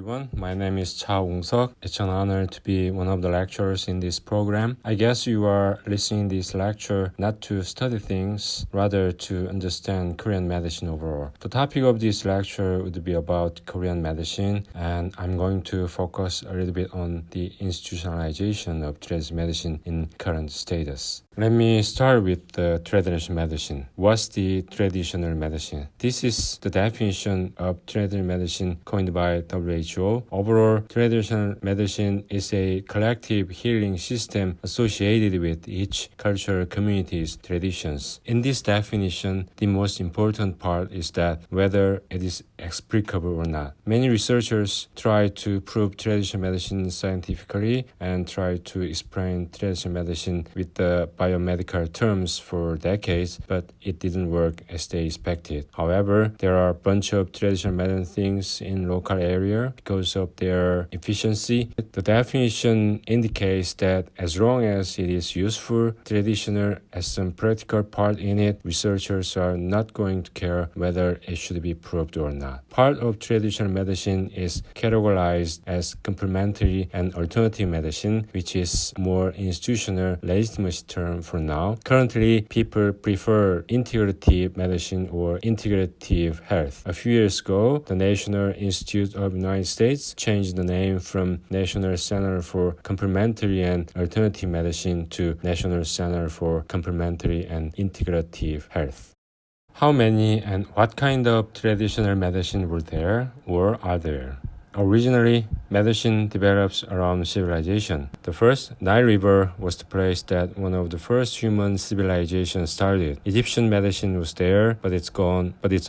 everyone. My name is Cha Ung-seok. It's an honor to be one of the lecturers in this program. I guess you are listening to this lecture not to study things, rather to understand Korean medicine overall. The topic of this lecture would be about Korean medicine, and I'm going to focus a little bit on the institutionalization of traditional medicine in current status. Let me start with the traditional medicine. What's the traditional medicine? This is the definition of traditional medicine coined by WHO. Overall, traditional medicine is a collective healing system associated with each cultural community's traditions. In this definition, the most important part is that whether it is explicable or not. Many researchers try to prove traditional medicine scientifically and try to explain traditional medicine with the biomedical terms for decades, but it didn't work as they expected. However, there are a bunch of traditional medicine things in local area because of their efficiency. The definition indicates that as long as it is useful, traditional has some practical part in it, researchers are not going to care whether it should be proved or not. Part of traditional medicine is categorized as complementary and alternative medicine, which is more institutional legitimacy term for now. Currently, people prefer integrative medicine or integrative health. A few years ago, the National Institute of the United States changed the name from National Center for Complementary and Alternative Medicine to National Center for Complementary and Integrative Health. How many and what kind of traditional medicine were there or are there? Originally, medicine develops around civilization. The first, Nile River, was the place that one of the first human civilizations started. Egyptian medicine was there, but it's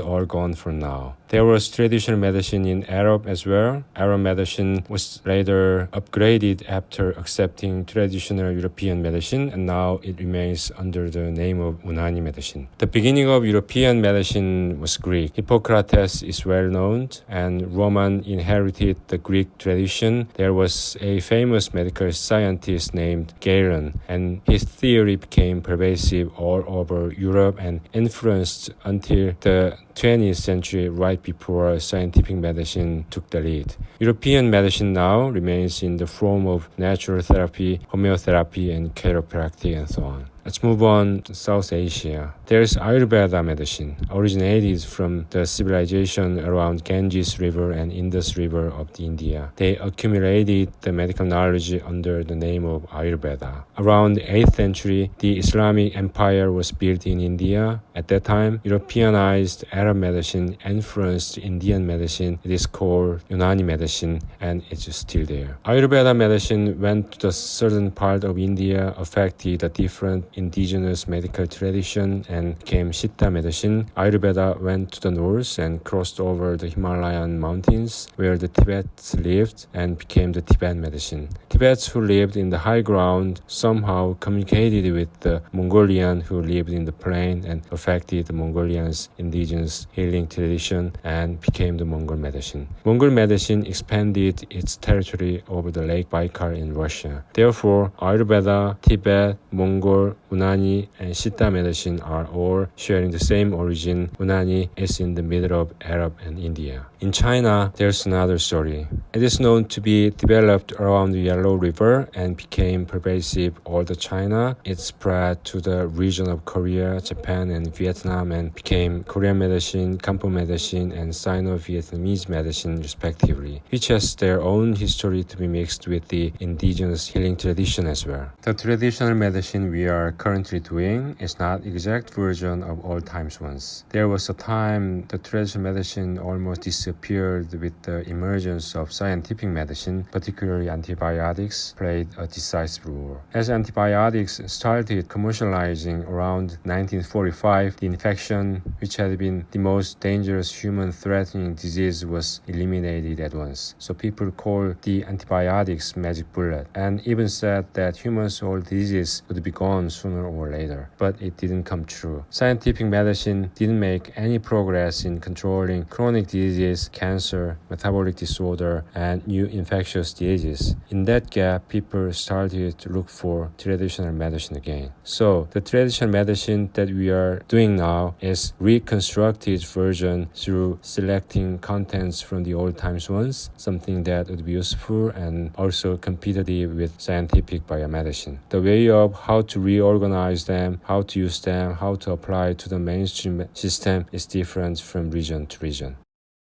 all gone for now. There was traditional medicine in Arab as well. Arab medicine was later upgraded after accepting traditional European medicine, and now it remains under the name of Unani medicine. The beginning of European medicine was Greek. Hippocrates is well known, and Roman inherited the Greek tradition. There was a famous medical scientist named Galen, and his theory became pervasive all over Europe and influenced until the 20th century, right before scientific medicine took the lead. European medicine now remains in the form of natural therapy, homeotherapy, and chiropractic, and so on. Let's move on to South Asia. There's Ayurveda medicine, originated from the civilization around Ganges River and Indus River of India. They accumulated the medical knowledge under the name of Ayurveda. Around the 8th century, the Islamic Empire was built in India. At that time, Europeanized Arab medicine influenced Indian medicine. It is called Unani medicine, and it's still there. Ayurveda medicine went to the southern part of India, affected the different indigenous medical tradition, and became Siddha medicine. Ayurveda went to the north and crossed over the Himalayan mountains where the Tibets lived and became the Tibetan medicine. Tibets who lived in the high ground somehow communicated with the Mongolian who lived in the plain and affected the Mongolians' indigenous healing tradition and became the Mongol medicine. Mongol medicine expanded its territory over the Lake Baikal in Russia. Therefore, Ayurveda, Tibet, Mongol, Unani, and Siddha medicine are all sharing the same origin. Unani is in the middle of Arab and India. In China, there's another story. It is known to be developed around the Yellow River and became pervasive all over China. It spread to the region of Korea, Japan, and Vietnam and became Korean medicine, Kampo medicine, and Sino-Vietnamese medicine respectively, which has their own history to be mixed with the indigenous healing tradition as well. The traditional medicine we are currently doing is not exact version of old times ones. There was a time the traditional medicine almost disappeared with the emergence of scientific medicine, particularly antibiotics played a decisive role. As antibiotics started commercializing around 1945, the infection, which had been the most dangerous human-threatening disease, was eliminated at once. So people called the antibiotics magic bullet and even said that humans' all diseases would be gone sooner or later. But it didn't come true. Scientific medicine didn't make any progress in controlling chronic diseases, cancer, metabolic disorder, and new infectious diseases. In that gap, people started to look for traditional medicine again. So the traditional medicine that we are doing now is reconstructing heritage version through selecting contents from the old times ones, something that would be useful and also competitive with scientific biomedicine. The way of how to reorganize them, how to use them, how to apply to the mainstream system is different from region to region.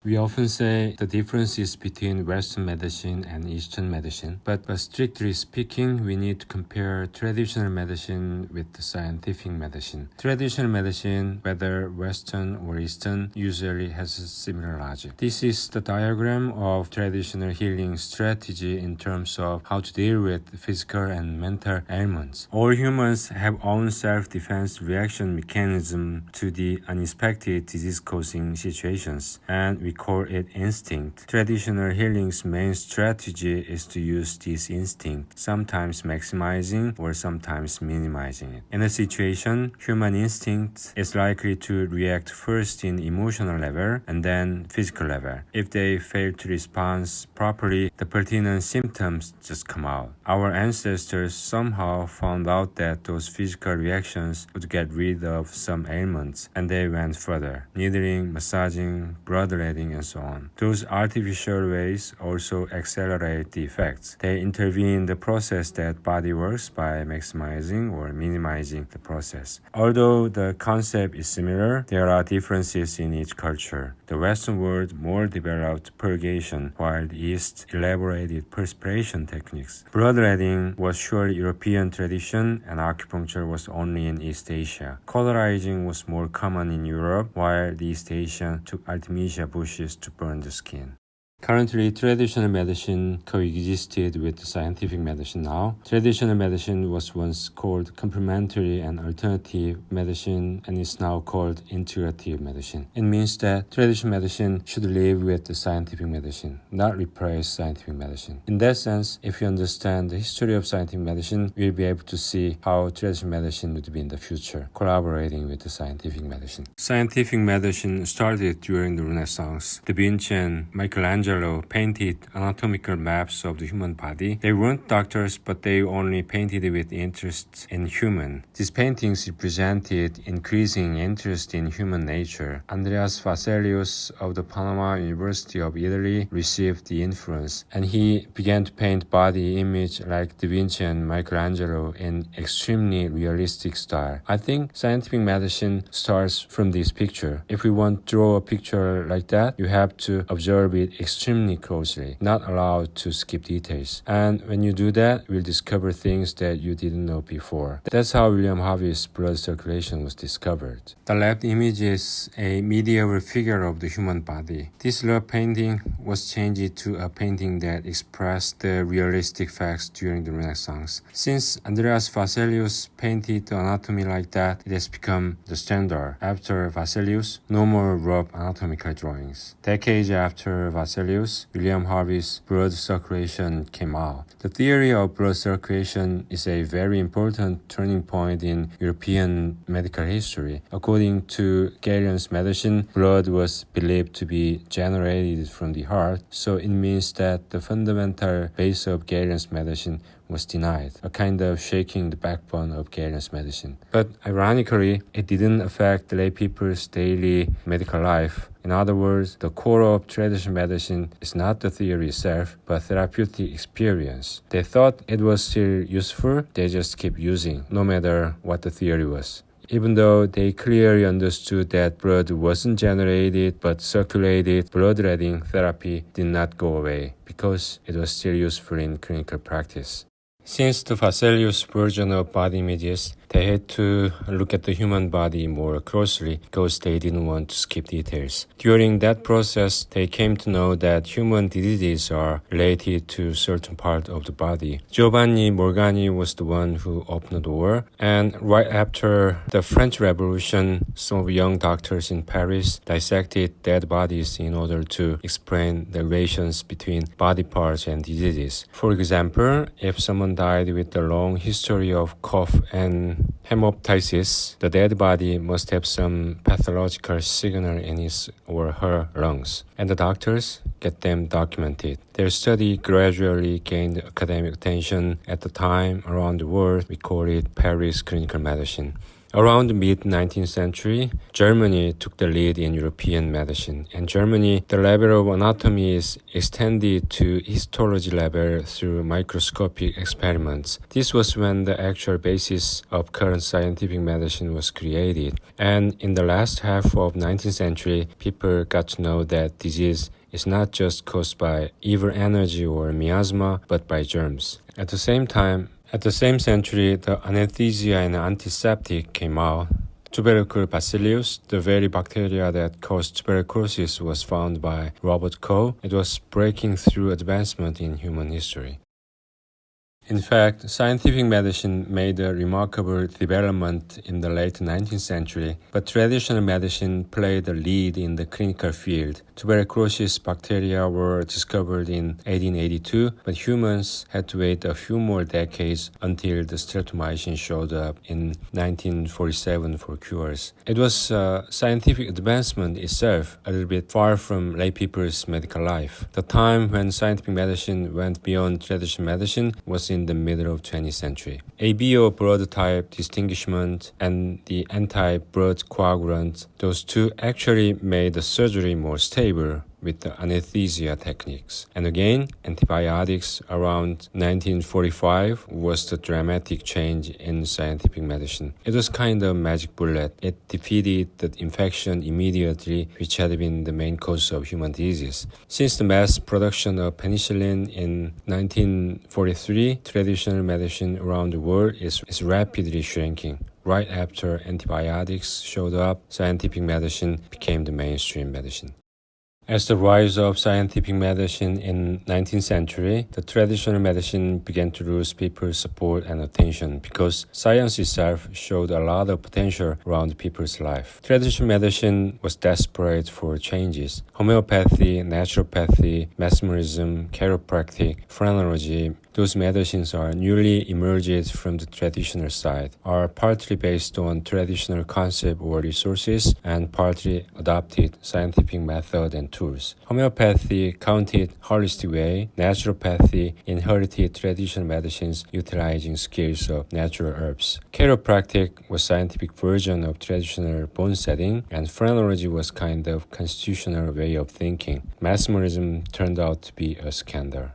We often say the differences between Western medicine and Eastern medicine, but strictly speaking, we need to compare traditional medicine with the scientific medicine. Traditional medicine, whether Western or Eastern, usually has a similar logic. This is the diagram of traditional healing strategy in terms of how to deal with physical and mental ailments. All humans have own self-defense reaction mechanism to the unexpected disease-causing situations, and we call it instinct. Traditional healing's main strategy is to use this instinct, sometimes maximizing or sometimes minimizing it. In a situation, human instinct is likely to react first in emotional level and then physical level. If they fail to respond properly, the pertinent symptoms just come out. Our ancestors somehow found out that those physical reactions would get rid of some ailments, and they went further, needling, massaging, bloodletting, and so on. Those artificial ways also accelerate the effects. They intervene in the process that body works by maximizing or minimizing the process. Although the concept is similar, there are differences in each culture. The Western world more developed purgation, while the East elaborated perspiration techniques. Bloodletting was surely European tradition, and acupuncture was only in East Asia. Cauterizing was more common in Europe, while the East Asian took artemisia bushes to burn the skin. Currently, traditional medicine coexisted with scientific medicine now. Traditional medicine was once called complementary and alternative medicine and is now called integrative medicine. It means that traditional medicine should live with the scientific medicine, not replace scientific medicine. In that sense, if you understand the history of scientific medicine, you'll be able to see how traditional medicine would be in the future, collaborating with the scientific medicine. Scientific medicine started during the Renaissance. Da Vinci and Michelangelo painted anatomical maps of the human body. They weren't doctors, but they only painted with interest in human. These paintings represented increasing interest in human nature. Andreas Vesalius of the Panama University of Italy received the influence, and he began to paint body image like Da Vinci and Michelangelo in extremely realistic style. I think scientific medicine starts from this picture. If we want to draw a picture like that, you have to observe it extremely closely, not allowed to skip details. And when you do that, you'll discover things that you didn't know before. That's how William Harvey's blood circulation was discovered. The left image is a medieval figure of the human body. This love painting was changed to a painting that expressed the realistic facts during the Renaissance. Since Andreas Vesalius painted the anatomy like that, it has become the standard. After Vesalius, no more rough anatomical drawings. Decades after Vesalius, William Harvey's blood circulation came out. The theory of blood circulation is a very important turning point in European medical history. According to Galen's medicine, blood was believed to be generated from the heart, so it means that the fundamental base of Galen's medicine was denied, a kind of shaking the backbone of Galen's medicine. But ironically, it didn't affect lay people's daily medical life. In other words, the core of traditional medicine is not the theory itself, but therapeutic experience. They thought it was still useful, they just keep using, no matter what the theory was. Even though they clearly understood that blood wasn't generated but circulated, bloodletting therapy did not go away because it was still useful in clinical practice. Since the Vesalius version of body images, they had to look at the human body more closely because they didn't want to skip details. During that process, they came to know that human diseases are related to certain part of the body. Giovanni Morgani was the one who opened the door, and right after the French Revolution, some young doctors in Paris dissected dead bodies in order to explain the relations between body parts and diseases. For example, if someone died with a long history of cough and hemoptysis, the dead body must have some pathological signal in his or her lungs, and the doctors get them documented. Their study gradually gained academic attention. At the time, around the world, we call it Paris clinical medicine. Around the mid-19th century, Germany took the lead in European medicine. In Germany, the level of anatomy is extended to histology level through microscopic experiments. This was when the actual basis of current scientific medicine was created. And in the last half of 19th century, people got to know that disease is not just caused by evil energy or miasma, but by germs. At the same century, the anesthesia and antiseptic came out. Tubercle bacillus, the very bacteria that caused tuberculosis, was found by Robert Koch. It was breaking through advancement in human history. In fact, scientific medicine made a remarkable development in the late 19th century, but traditional medicine played the lead in the clinical field. Tuberculosis bacteria were discovered in 1882, but humans had to wait a few more decades until the streptomycin showed up in 1947 for cures. It was scientific advancement itself, a little bit far from lay people's medical life. The time when scientific medicine went beyond traditional medicine was in the middle of 20th century. ABO blood type distinguishment and the anti-blood coagulant, those two actually made the surgery more stable with the anesthesia techniques. And again, antibiotics around 1945 was the dramatic change in scientific medicine. It was kind of magic bullet. It defeated the infection immediately, which had been the main cause of human disease. Since the mass production of penicillin in 1943, traditional medicine around the world is rapidly shrinking. Right after antibiotics showed up, scientific medicine became the mainstream medicine. As the rise of scientific medicine in 19th century, the traditional medicine began to lose people's support and attention because science itself showed a lot of potential around people's life. Traditional medicine was desperate for changes. Homeopathy, naturopathy, mesmerism, chiropractic, phrenology, those medicines are newly emerged from the traditional side, are partly based on traditional concept or resources, and partly adopted scientific method and tools. Homeopathy counted holistic way, naturopathy inherited traditional medicines utilizing skills of natural herbs. Chiropractic was scientific version of traditional bone setting, and phrenology was kind of constitutional way of thinking. Mesmerism turned out to be a scandal.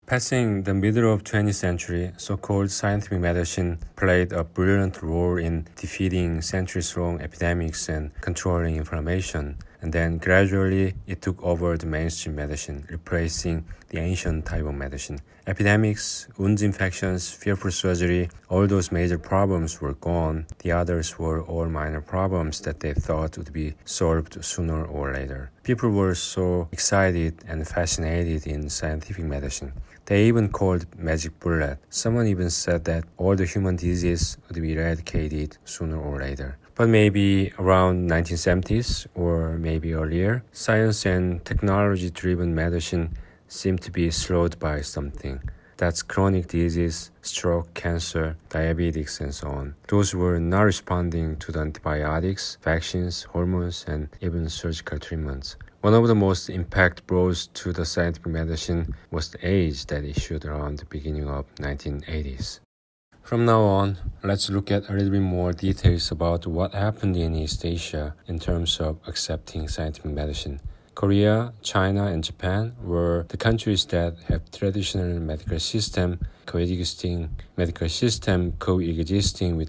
Passing the middle of 20th century, so-called scientific medicine played a brilliant role in defeating centuries-long epidemics and controlling inflammation. And then gradually it took over the mainstream medicine, replacing the ancient type of medicine. Epidemics, wound infections, fearful surgery, all those major problems were gone. The others were all minor problems that they thought would be solved sooner or later. People were so excited and fascinated in scientific medicine. They even called magic bullet. Someone even said that all the human diseases would be eradicated sooner or later. But maybe around 1970s or maybe earlier, science and technology-driven medicine seemed to be slowed by something. That's chronic disease, stroke, cancer, diabetes, and so on. Those were not responding to the antibiotics, vaccines, hormones, and even surgical treatments. One of the most impact blows to the scientific medicine was the AIDS that issued around the beginning of 1980s. From now on, let's look at a little bit more details about what happened in East Asia in terms of accepting scientific medicine. Korea, China, and Japan were the countries that have traditional medical system coexisting with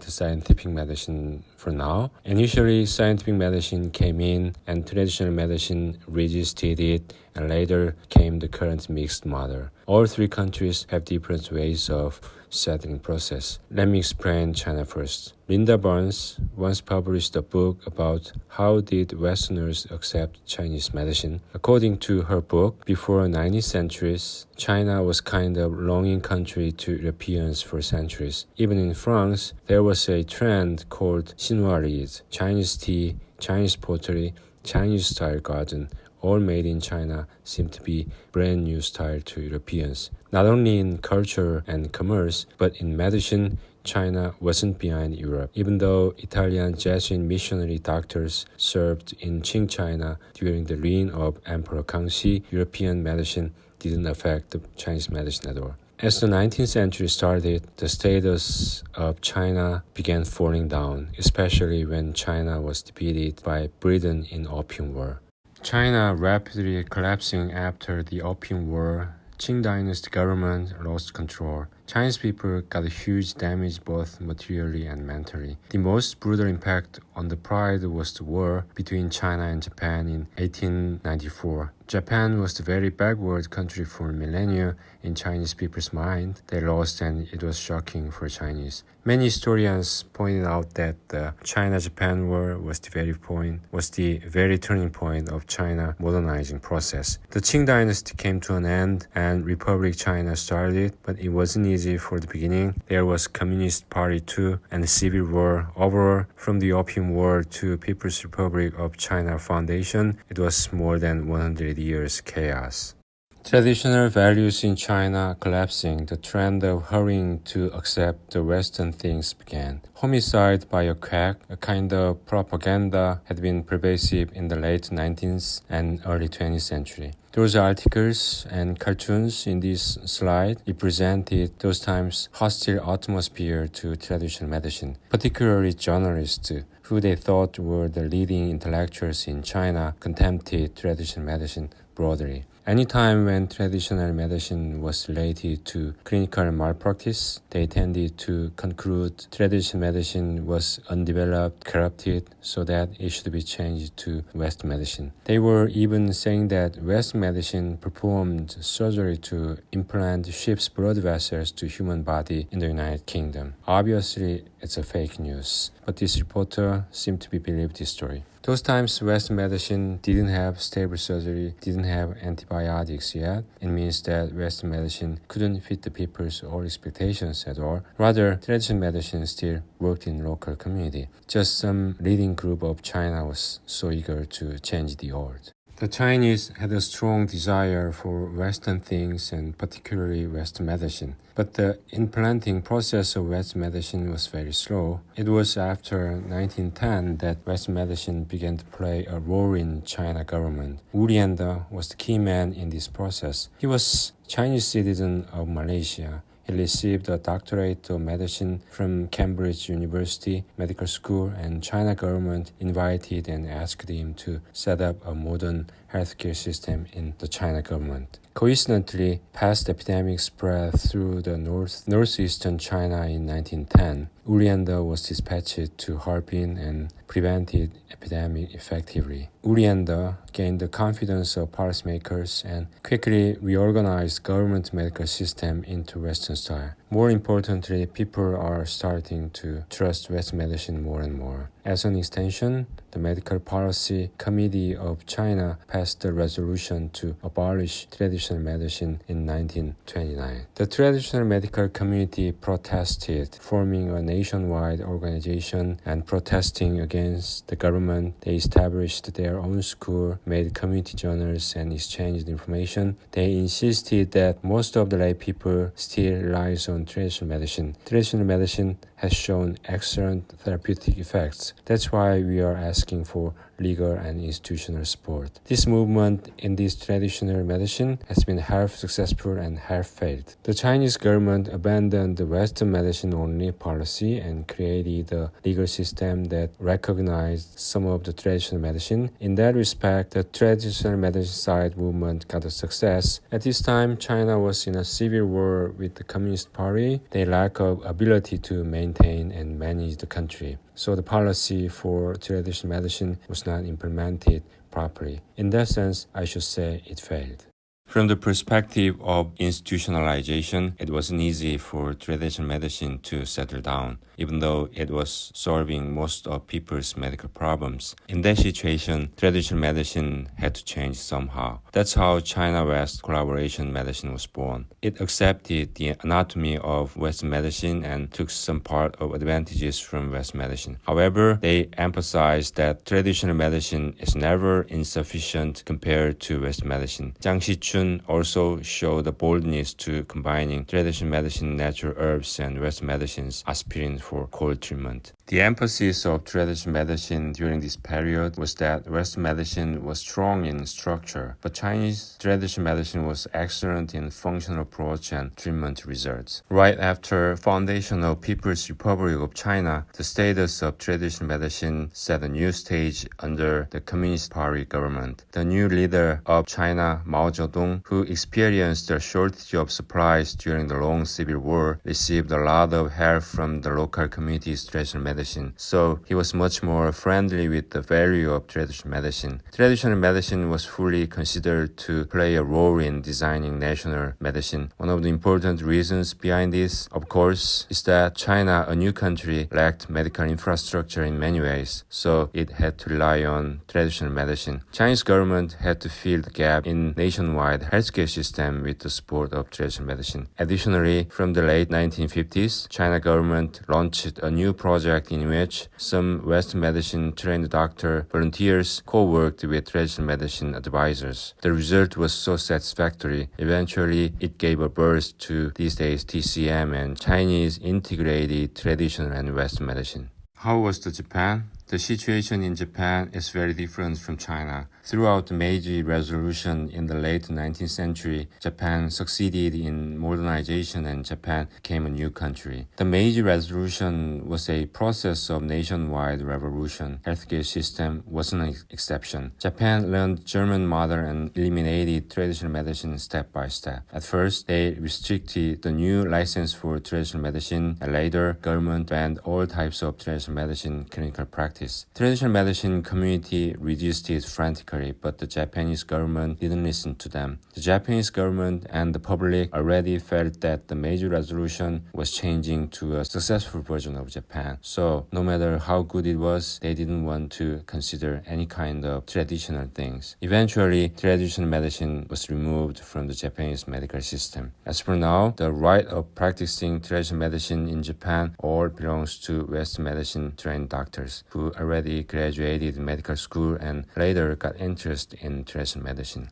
the scientific medicine for now. Initially, scientific medicine came in and traditional medicine resisted it, and later came the current mixed model. All three countries have different ways of settling process. Let me explain China first. Linda Burns once published a book about how did Westerners accept Chinese medicine. According to her book, before 19th centuries, China was kind of belonging country to Europeans for centuries. Even in France, there was a trend called Chinoiseries, Chinese tea, Chinese pottery, Chinese-style garden, all made in China seem to be brand new style to Europeans. Not only in culture and commerce, but in medicine, China wasn't behind Europe. Even though Italian Jesuit missionary doctors served in Qing China during the reign of Emperor Kangxi, European medicine didn't affect the Chinese medicine at all. As the 19th century started, the status of China began falling down, especially when China was defeated by Britain in Opium War. China rapidly collapsing after the Opium War, Qing dynasty government lost control. Chinese people got huge damage both materially and mentally. The most brutal impact on the pride was the war between China and Japan in 1894. Japan was a very backward country for millennia in Chinese people's mind. They lost and it was shocking for Chinese. Many historians pointed out that the China-Japan War was the very turning point of China modernizing process. The Qing dynasty came to an end and Republic China started, but it wasn't easy for the beginning. There was Communist Party too, and the Civil War. Overall, from the Opium War to People's Republic of China foundation, it was more than 100 years chaos. Traditional values in China collapsing, the trend of hurrying to accept the Western things began. Homicide by a quack, a kind of propaganda, had been pervasive in the late 19th and early 20th century. Those articles and cartoons in this slide represented those times hostile atmosphere to traditional medicine, particularly journalists who they thought were the leading intellectuals in China contempted traditional medicine broadly. Any time when traditional medicine was related to clinical malpractice, they tended to conclude traditional medicine was undeveloped, corrupted, so that it should be changed to Western medicine. They were even saying that Western medicine performed surgery to implant sheep's blood vessels to human body in the United Kingdom. Obviously, it's a fake news, but this reporter seemed to believe this story. Those times, Western medicine didn't have stable surgery, didn't have antibiotics yet. It means that Western medicine couldn't fit the people's old expectations at all. Rather, traditional medicine still worked in local community. Just some leading group of China was so eager to change the old. The Chinese had a strong desire for Western things and particularly Western medicine. But the implanting process of Western medicine was very slow. It was after 1910 that Western medicine began to play a role in China government. Wu Liande was the key man in this process. He was Chinese citizen of Malaysia. He received a doctorate of medicine from Cambridge University Medical School, and China government invited and asked him to set up a modern healthcare system in the China government. Coincidentally, past epidemic spread through the northeastern China in 1910. Wu Liande was dispatched to Harbin and prevented epidemic effectively. Wu Liande gained the confidence of policymakers and quickly reorganized government medical system into Western style. More importantly, people are starting to trust Western medicine more and more. As an extension, the Medical Policy Committee of China passed a resolution to abolish traditional medicine in 1929. The traditional medical community protested, forming a nationwide organization and protesting against the government. They established their own school, made community journals, and exchanged information. They insisted that most of the lay people still relies on traditional medicine. Traditional medicine has shown excellent therapeutic effects. That's why we are asking for legal and institutional support. This movement in this traditional medicine has been half successful and half failed. The Chinese government abandoned the Western medicine-only policy and created a legal system that recognized some of the traditional medicine. In that respect, the traditional medicine side movement got a success. At this time, China was in a civil war with the Communist Party. They lack of ability to maintain and manage the country. So the policy for traditional medicine was not implemented properly. In that sense, I should say it failed. From the perspective of institutionalization, it wasn't easy for traditional medicine to settle down, even though it was solving most of people's medical problems. In that situation, traditional medicine had to change somehow. That's how China-West collaboration medicine was born. It accepted the anatomy of Western medicine and took some part of advantages from Western medicine. However, they emphasized that traditional medicine is never insufficient compared to Western medicine. Jiang Xichun tradition also showed the boldness to combining traditional medicine, natural herbs, and Western medicines, aspirin for cold treatment. The emphasis of traditional medicine during this period was that Western medicine was strong in structure, but Chinese traditional medicine was excellent in functional approach and treatment results. Right after foundation of People's Republic of China, the status of traditional medicine set a new stage under the Communist Party government. The new leader of China, Mao Zedong, who experienced a shortage of supplies during the long civil war, received a lot of help from the local community's traditional medicine. So he was much more friendly with the value of traditional medicine. Traditional medicine was fully considered to play a role in designing national medicine. One of the important reasons behind this, of course, is that China, a new country, lacked medical infrastructure in many ways, so it had to rely on traditional medicine. Chinese government had to fill the gap in nationwide healthcare system with the support of traditional medicine. Additionally, from the late 1950s, China government launched a new project in which some Western medicine trained doctor volunteers co-worked with traditional medicine advisors. The result was so satisfactory. Eventually, it gave a birth to these days TCM and Chinese integrated traditional and Western medicine. How was the Japan? The situation in Japan is very different from China. Throughout the Meiji Revolution in the late 19th century, Japan succeeded in modernization and Japan became a new country. The Meiji Revolution was a process of nationwide revolution. Healthcare system wasn't an exception. Japan learned German model and eliminated traditional medicine step by step. At first, they restricted the new license for traditional medicine, and later, government banned all types of traditional medicine clinical practice. Traditional medicine community resisted frantically, but the Japanese government didn't listen to them. The Japanese government and the public already felt that the Meiji Resolution was changing to a successful version of Japan. So, no matter how good it was, they didn't want to consider any kind of traditional things. Eventually, traditional medicine was removed from the Japanese medical system. As for now, the right of practicing traditional medicine in Japan all belongs to Western medicine trained doctors who already graduated medical school and later got interest in traditional medicine.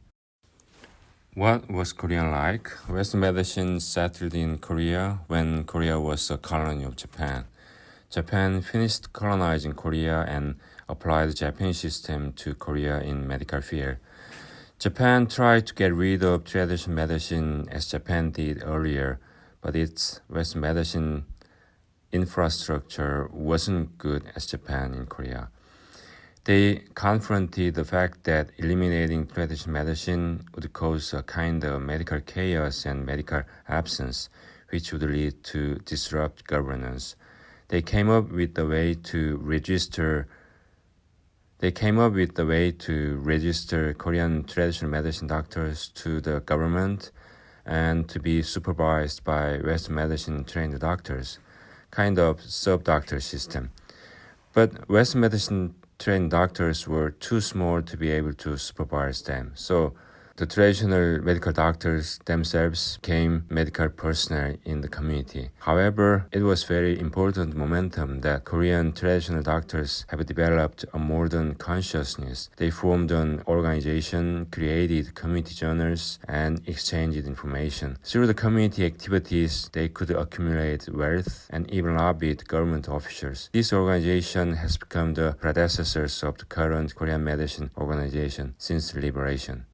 What was Korea like? Western medicine settled in Korea when Korea was a colony of Japan. Japan finished colonizing Korea and applied the Japanese system to Korea in medical field. Japan tried to get rid of traditional medicine as Japan did earlier, but its Western medicine infrastructure wasn't good as Japan in Korea. They confronted the fact that eliminating traditional medicine would cause a kind of medical chaos and medical absence, which would lead to disrupt governance. They came up with the way to register Korean traditional medicine doctors to the government and to be supervised by Western medicine trained doctors, kind of sub-doctor system. But Western medicine trained doctors were too small to be able to supervise them. So the traditional medical doctors themselves became medical personnel in the community. However, it was very important momentum that Korean traditional doctors have developed a modern consciousness. They formed an organization, created community journals, and exchanged information. Through the community activities, they could accumulate wealth and even lobbied government officials. This organization has become the predecessors of the current Korean medicine organization since liberation.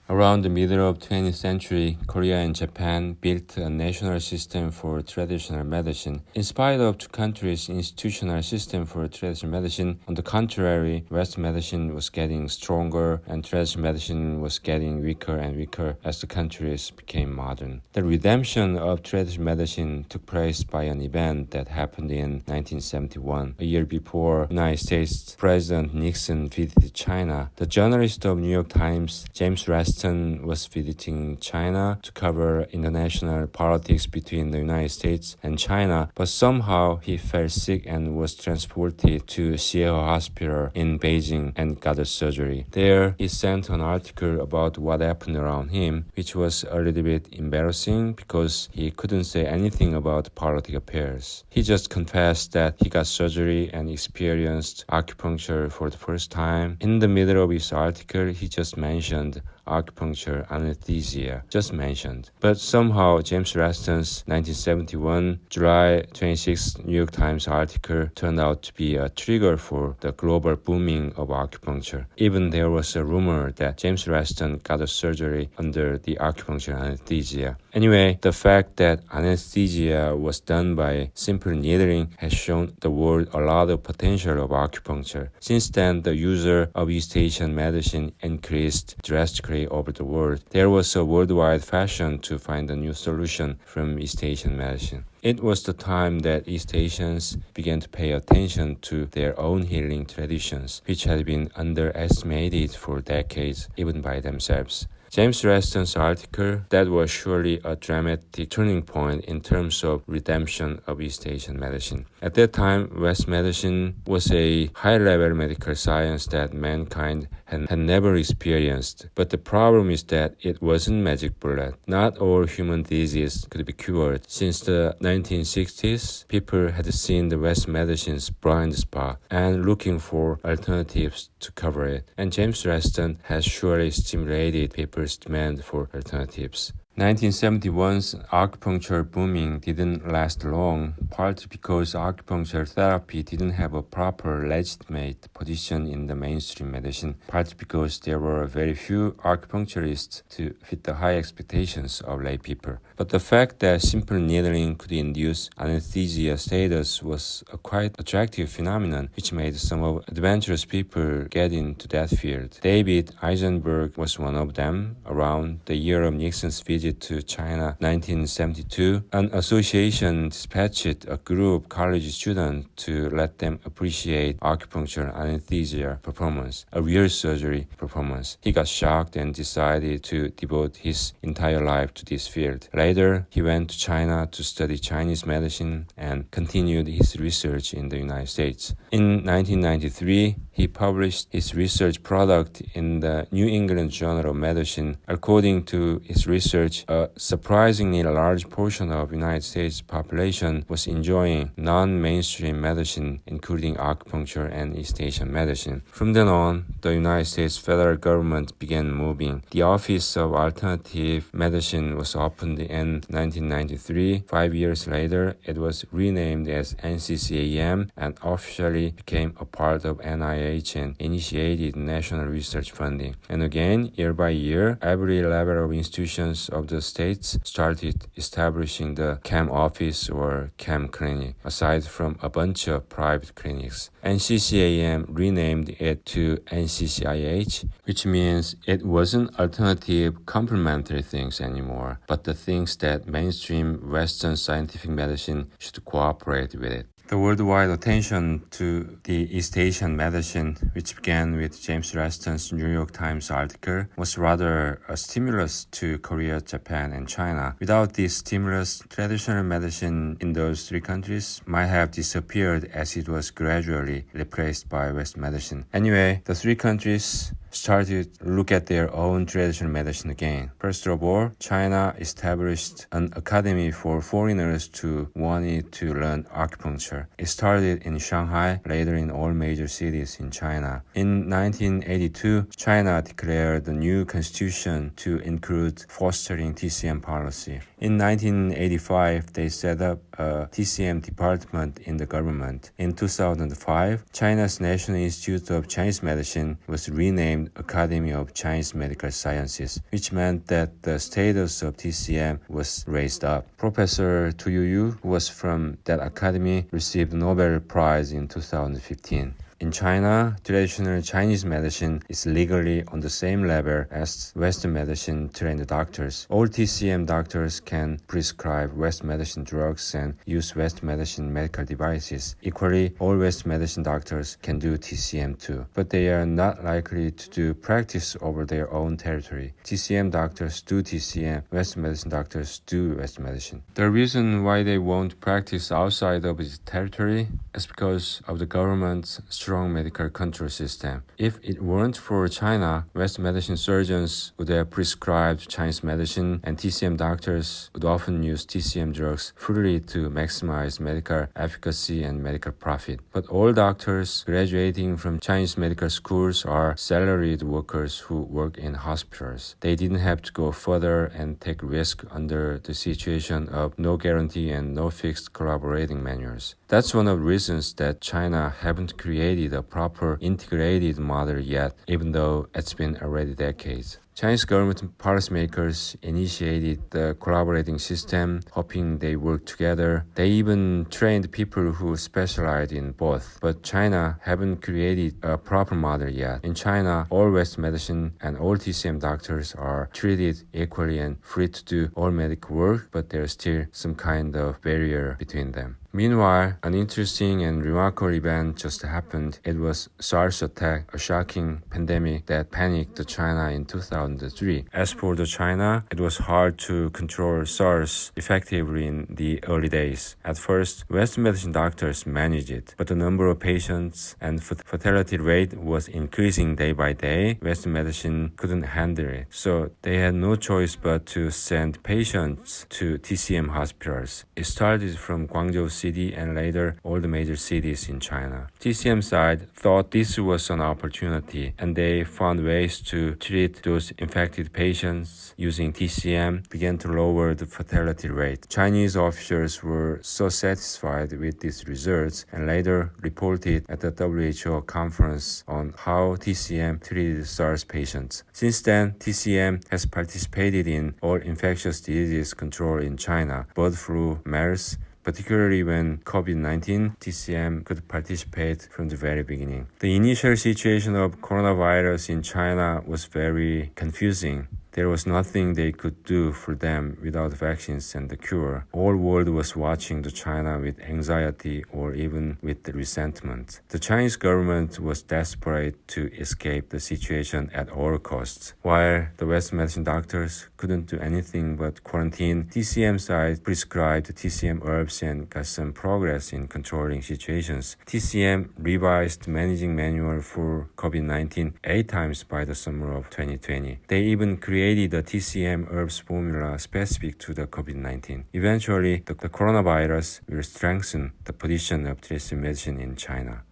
Around the middle of 20th century, Korea and Japan built a national system for traditional medicine. In spite of two countries' institutional system for traditional medicine, on the contrary, Western medicine was getting stronger and traditional medicine was getting weaker and weaker as the countries became modern. The redemption of traditional medicine took place by an event that happened in 1971. A year before, United States President Nixon visited China. The journalist of New York Times, James Raston, was visiting China to cover international politics between the United States and China, but somehow he fell sick and was transported to Xiehe Hospital in Beijing and got a surgery. There, he sent an article about what happened around him, which was a little bit embarrassing because he couldn't say anything about political affairs. He just confessed that he got surgery and experienced acupuncture for the first time. In the middle of his article, he just mentioned acupuncture anesthesia just mentioned. But somehow James Reston's 1971 July 26 New York Times article turned out to be a trigger for the global booming of acupuncture. Even there was a rumor that James Reston got a surgery under the acupuncture anesthesia. Anyway, the fact that anesthesia was done by simple needling has shown the world a lot of potential of acupuncture. Since then, the use of East Asian medicine increased drastically over the world. There was a worldwide fashion to find a new solution from East Asian medicine. It was the time that East Asians began to pay attention to their own healing traditions, which had been underestimated for decades, even by themselves. James Reston's article, that was surely a dramatic turning point in terms of redemption of East Asian medicine. At that time, West medicine was a high-level medical science that mankind had never experienced. But the problem is that it wasn't magic bullet. Not all human diseases could be cured. Since the 1960s, people had seen the West medicine's blind spot and looking for alternatives to cover it. And James Reston has surely stimulated people's demand for alternatives. 1971's acupuncture booming didn't last long, partly because acupuncture therapy didn't have a proper legitimate position in the mainstream medicine, partly because there were very few acupuncturists to fit the high expectations of lay people. But the fact that simple needling could induce anesthesia status was a quite attractive phenomenon, which made some of adventurous people get into that field. David Eisenberg was one of them. Around the year of Nixon's visit to China, 1972, an association dispatched a group of college students to let them appreciate acupuncture anesthesia performance, a real surgery performance. He got shocked and decided to devote his entire life to this field. Later, he went to China to study Chinese medicine and continued his research in the United States. In 1993, he published his research product in the New England Journal of Medicine. According to his research, a surprisingly large portion of the United States population was enjoying non-mainstream medicine, including acupuncture and East Asian medicine. From then on, the United States federal government began moving. The Office of Alternative Medicine was opened in 1993. 5 years later, it was renamed as NCCAM and officially became a part of NIH and initiated national research funding. And again, year by year, every level of institutions of the states started establishing the CAM office or CAM clinic, aside from a bunch of private clinics. NCCAM renamed it to NCCIH, which means it wasn't alternative complementary things anymore, but the things that mainstream Western scientific medicine should cooperate with it. The worldwide attention to the East Asian medicine, which began with James Reston's New York Times article, was rather a stimulus to Korea, Japan, and China. Without this stimulus, traditional medicine in those three countries might have disappeared as it was gradually replaced by West medicine. Anyway, the three countries started to look at their own traditional medicine again. First of all, China established an academy for foreigners who wanted to learn acupuncture. It started in Shanghai, later in all major cities in China. In 1982, China declared the new constitution to include fostering TCM policy. In 1985, they set up a TCM department in the government. In 2005, China's National Institute of Chinese Medicine was renamed Academy of Chinese Medical Sciences, which meant that the status of TCM was raised up. Professor Tu Youyou, who was from that academy, received the Nobel Prize in 2015. In China, traditional Chinese medicine is legally on the same level as Western medicine trained doctors. All TCM doctors can prescribe West medicine drugs and use West medicine medical devices. Equally, all West medicine doctors can do TCM too, but they are not likely to do practice over their own territory. TCM doctors do TCM, West medicine doctors do West medicine. The reason why they won't practice outside of its territory is because of the government's strong medical control system. If it weren't for China, Western medicine surgeons would have prescribed Chinese medicine, and TCM doctors would often use TCM drugs fully to maximize medical efficacy and medical profit. But all doctors graduating from Chinese medical schools are salaried workers who work in hospitals. They didn't have to go further and take risk under the situation of no guarantee and no fixed collaborating manuals. That's one of the reasons that China haven't created a proper integrated model yet, even though it's been already decades. Chinese government policymakers initiated the collaborating system, hoping they work together. They even trained people who specialized in both. But China haven't created a proper model yet. In China, all Western medicine and all TCM doctors are treated equally and free to do all medical work, but there's still some kind of barrier between them. Meanwhile, an interesting and remarkable event just happened. It was SARS attack, a shocking pandemic that panicked China in 2003. As for China, it was hard to control SARS effectively in the early days. At first, Western medicine doctors managed it, but the number of patients and fatality rate was increasing day by day. Western medicine couldn't handle it, so they had no choice but to send patients to TCM hospitals. It started from Guangzhou City and later all the major cities in China. TCM side thought this was an opportunity, and they found ways to treat those infected patients using TCM, began to lower the fatality rate. Chinese officials were so satisfied with these results and later reported at the WHO conference on how TCM treated SARS patients. Since then, TCM has participated in all infectious diseases control in China, bird flu, MERS, particularly when COVID-19, TCM could participate from the very beginning. The initial situation of coronavirus in China was very confusing. There was nothing they could do for them without vaccines and the cure. All world was watching China with anxiety or even with resentment. The Chinese government was desperate to escape the situation at all costs. While the Western medicine doctors couldn't do anything but quarantine, TCM side prescribed TCM herbs and got some progress in controlling situations. TCM revised managing manual for COVID-19 8 times by the summer of 2020. They even created the TCM herbs formula specific to the COVID-19. Eventually, the coronavirus will strengthen the position of traditional medicine in China.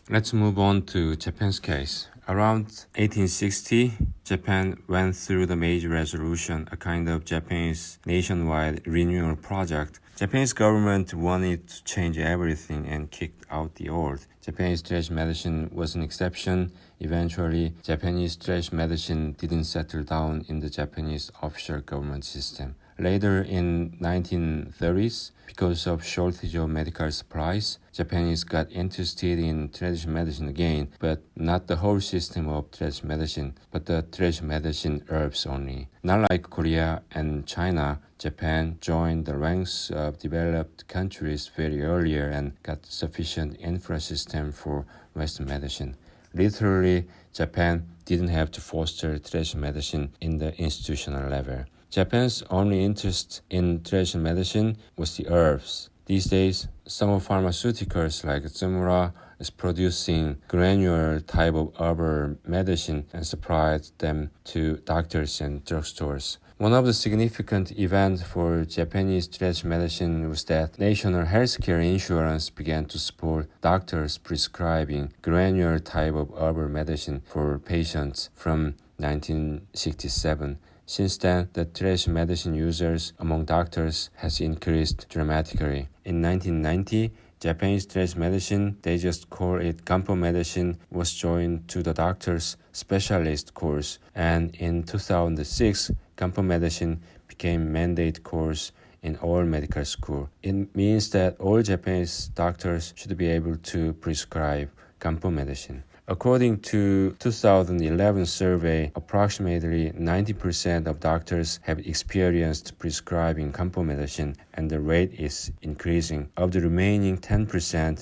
Let's move on to Japan's case. Around 1860, Japan went through the Meiji Resolution, a kind of Japanese nationwide renewal project. Japanese government wanted to change everything and kicked out the old. Japanese traditional medicine was an exception. Eventually, Japanese traditional medicine didn't settle down in the Japanese official government system. Later in 1930s, because of shortage of medical supplies, Japanese got interested in traditional medicine again, but not the whole system of traditional medicine, but the traditional medicine herbs only. Not like Korea and China, Japan joined the ranks of developed countries very earlier and got sufficient infra system for Western medicine. Literally, Japan didn't have to foster traditional medicine in the institutional level. Japan's only interest in traditional medicine was the herbs. These days, some pharmaceuticals like Tsumura is producing granular type of herbal medicine and supplied them to doctors and drugstores. One of the significant events for Japanese traditional medicine was that national healthcare insurance began to support doctors prescribing granular type of herbal medicine for patients from 1967. Since then, the traditional medicine users among doctors has increased dramatically. In 1990, Japanese traditional medicine, they just call it Ganpo medicine, was joined to the doctor's specialist course. And in 2006, Ganpo medicine became mandate course in all medical school. It means that all Japanese doctors should be able to prescribe Ganpo medicine. According to 2011 survey, approximately 90% of doctors have experienced prescribing Kampo medicine, and the rate is increasing. Of the remaining 10%,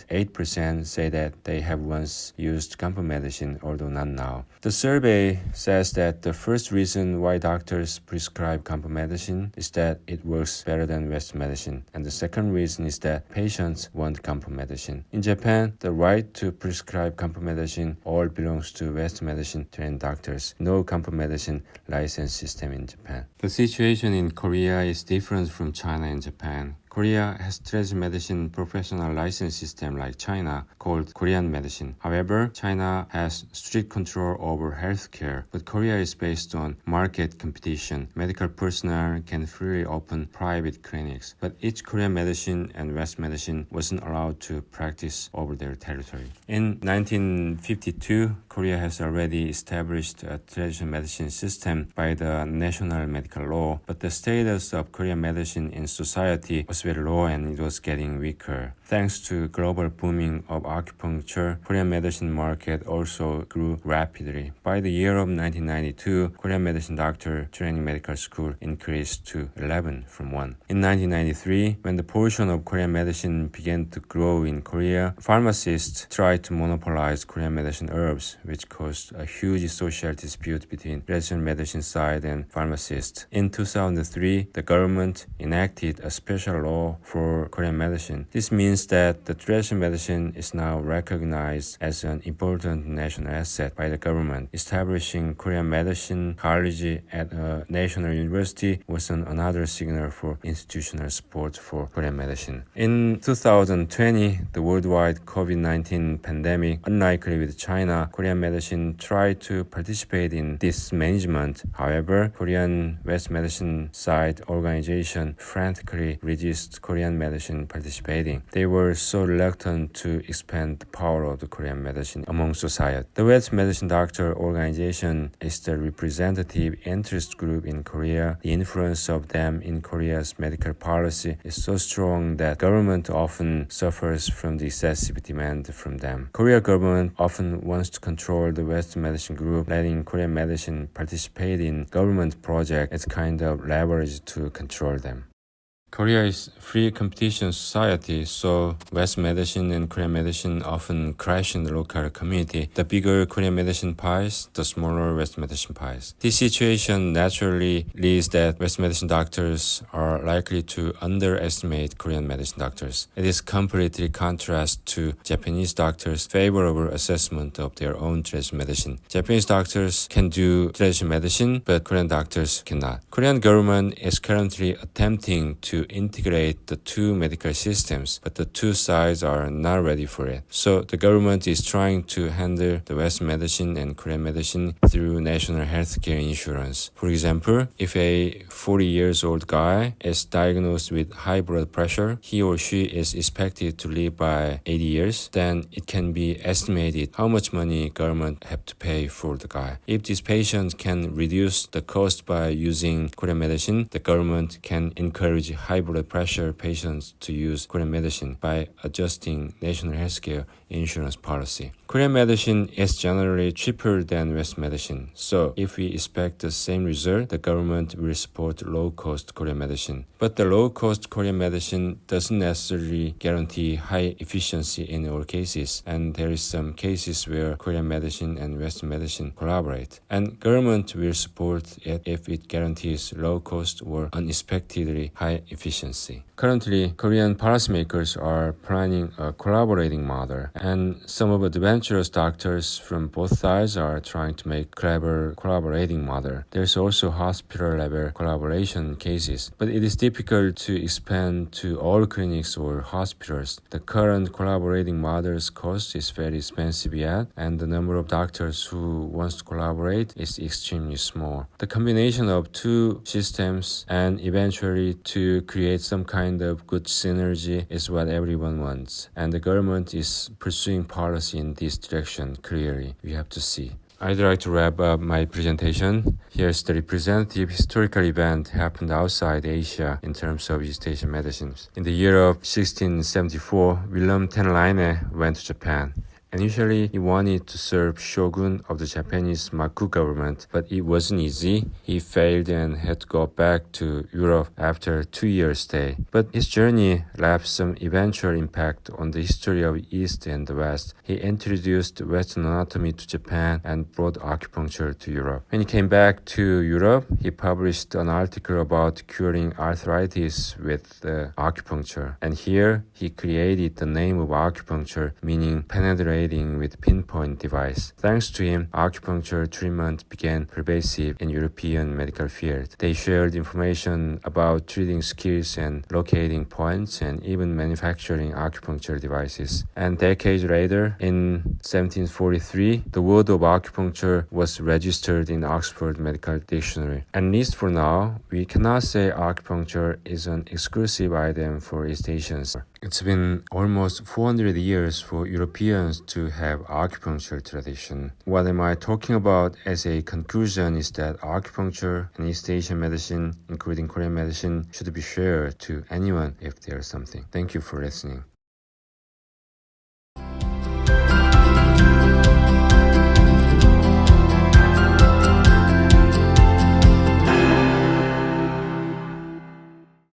8% say that they have once used Kampo medicine, although not now. The survey says that the first reason why doctors prescribe Kampo medicine is that it works better than Western medicine, and the second reason is that patients want Kampo medicine. In Japan, the right to prescribe Kampo medicine all belongs to Western medicine trained doctors. No Kampo medicine license system in Japan. The situation in Korea is different from China and Japan. Korea has traditional medicine professional license system like China called Korean medicine. However, China has strict control over healthcare, but Korea is based on market competition. Medical personnel can freely open private clinics, but each Korean medicine and West medicine wasn't allowed to practice over their territory. In 1952, Korea has already established a traditional medicine system by the national medical law, but the status of Korean medicine in society was very low and it was getting weaker. Thanks to global booming of acupuncture, Korean medicine market also grew rapidly. By the year of 1992, Korean medicine doctor training medical school increased to 11 from 1. In 1993, when the portion of Korean medicine began to grow in Korea, pharmacists tried to monopolize Korean medicine herbs, which caused a huge social dispute between traditional medicine side and pharmacists. In 2003, the government enacted a special law for Korean medicine. This means that the traditional medicine is now recognized as an important national asset by the government. Establishing Korean medicine college at a national university was another signal for institutional support for Korean medicine. In 2020, the worldwide COVID-19 pandemic, unlikely with China, Korean medicine tried to participate in this management. However, Korean West medicine side organization frantically resisted Korean medicine participating. They were so reluctant to expand the power of the Korean medicine among society. The West Medicine Doctor Organization is the representative interest group in Korea. The influence of them in Korea's medical policy is so strong that government often suffers from the excessive demand from them. Korea government often wants to control the West Medicine group, letting Korean medicine participate in government projects as kind of leverage to control them. Korea is free competition society, so West medicine and Korean medicine often crash in the local community. The bigger Korean medicine pies, the smaller West medicine pies. This situation naturally leads that West medicine doctors are likely to underestimate Korean medicine doctors. It is completely contrast to Japanese doctors' favorable assessment of their own traditional medicine. Japanese doctors can do traditional medicine, but Korean doctors cannot. Korean government is currently attempting to integrate the two medical systems, but the two sides are not ready for it. So the government is trying to handle the West medicine and Korean medicine through national healthcare insurance. For example, if a 40 years old guy is diagnosed with high blood pressure, he or she is expected to live by 80 years, then it can be estimated how much money government have to pay for the guy. If this patient can reduce the cost by using Korean medicine, the government can encourage high blood pressure patients to use Korean medicine by adjusting national healthcare insurance policy. Korean medicine is generally cheaper than West medicine, so if we expect the same result, the government will support low-cost Korean medicine. But the low-cost Korean medicine doesn't necessarily guarantee high efficiency in all cases, and there is some cases where Korean medicine and Western medicine collaborate, and government will support it if it guarantees low cost or unexpectedly high efficiency. Currently, Korean policymakers are planning a collaborating model, and some of the adventurous doctors from both sides are trying to make clever collaborating model. There's also hospital-level collaboration cases, but it is difficult to expand to all clinics or hospitals. The current collaborating model's cost is very expensive yet, and the number of doctors who wants to collaborate is extremely small. The combination of two systems and eventually to create some kind of good synergy is what everyone wants, and the government is pursuing policy in this direction clearly. We have to see. I'd like to wrap up my presentation. Here's the representative historical event happened outside Asia in terms of East Asian medicines. In the year of 1674, Wilhelm Tenleine went to Japan. Initially, he wanted to serve shogun of the Japanese Maku government, but it wasn't easy. He failed and had to go back to Europe after a 2-year stay. But his journey left some eventual impact on the history of East and the West. He introduced Western anatomy to Japan and brought acupuncture to Europe. When he came back to Europe, he published an article about curing arthritis with acupuncture. And here, he created the name of acupuncture, meaning penetrating with pinpoint device. Thanks to him, acupuncture treatment became pervasive in European medical field. They shared information about treating skills and locating points and even manufacturing acupuncture devices. And decades later, in 1743, the word of acupuncture was registered in Oxford Medical Dictionary. At least for now, we cannot say acupuncture is an exclusive item for East Asians. It's been almost 400 years for Europeans to have acupuncture tradition. What am I talking about as a conclusion is that acupuncture and East Asian medicine, including Korean medicine, should be shared to anyone if there's something. Thank you for listening.